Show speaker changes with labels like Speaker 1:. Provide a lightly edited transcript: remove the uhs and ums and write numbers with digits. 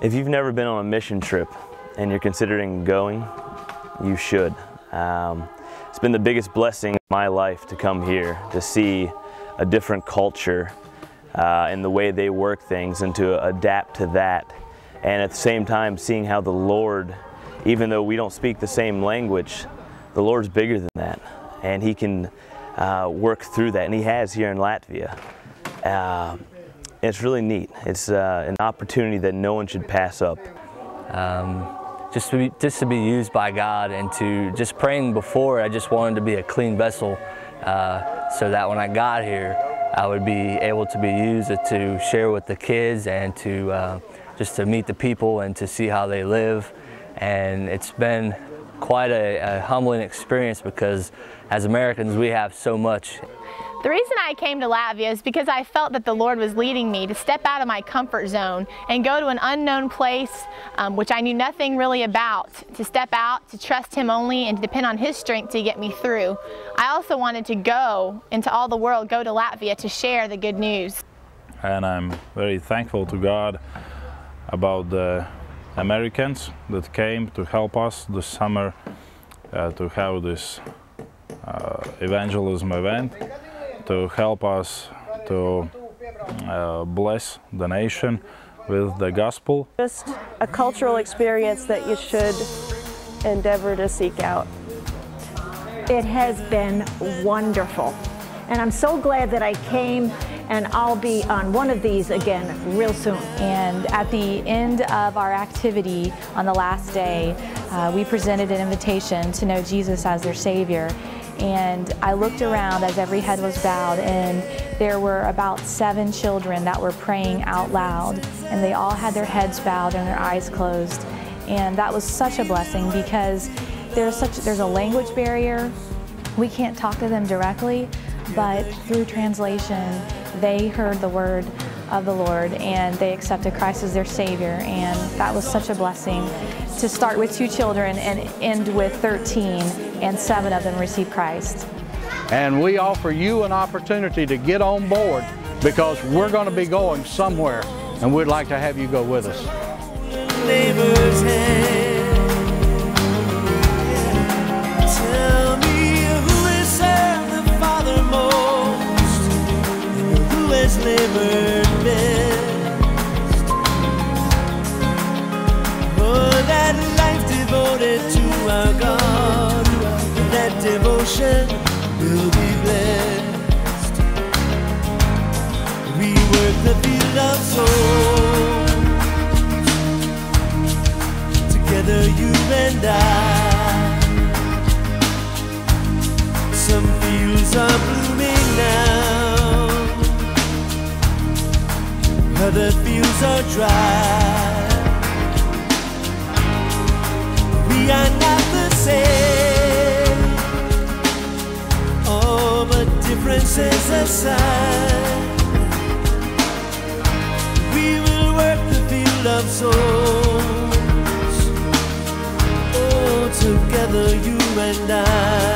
Speaker 1: If you've never been on a mission trip and you're considering going, you should. It's been the biggest blessing of my life to come here, to see a different culture and the way they work things and to adapt to that. And at the same time, seeing how the Lord, even though we don't speak the same language, the Lord's bigger than that. And He can work through that, and He has here in Latvia. It's really neat. It's an opportunity that no one should pass up.
Speaker 2: Just to be used by God, and to just praying before, I just wanted to be a clean vessel so that when I got here, I would be able to be used to share with the kids and to just to meet the people and to see how they live. And it's been quite a humbling experience because as Americans we have so much.
Speaker 3: The reason I came to Latvia is because I felt that the Lord was leading me to step out of my comfort zone and go to an unknown place which I knew nothing really about, to step out, to trust Him only, and to depend on His strength to get me through. I also wanted to go into all the world, go to Latvia to share the good news.
Speaker 4: And I'm very thankful to God about the Americans that came to help us this summer to have this evangelism event, to help us to bless the nation with the gospel.
Speaker 5: Just a cultural experience that you should endeavor to seek out.
Speaker 6: It has been wonderful, and I'm so glad that I came, and I'll be on one of these again real soon.
Speaker 7: And at the end of our activity on the last day, we presented an invitation to know Jesus as their Savior. And I looked around as every head was bowed, and there were about 7 children that were praying out loud, and they all had their heads bowed and their eyes closed. And that was such a blessing because there's a language barrier. We can't talk to them directly, but through translation, they heard the word of the Lord and they accepted Christ as their Savior, and that was such a blessing to start with 2 children and end with 13, and 7 of them received Christ.
Speaker 8: And we offer you an opportunity to get on board because we're going to be going somewhere, and we'd like to have you go with us.
Speaker 9: Tell me who has served the Father most, and who has labored best. Oh, that life devoted to our God, that devotion will be blessed. We work the field of souls, together you and I. Some fields are blooming now, other fields are dry. We are not the same, oh, but differences aside, we will work the field of souls, oh, together you and I.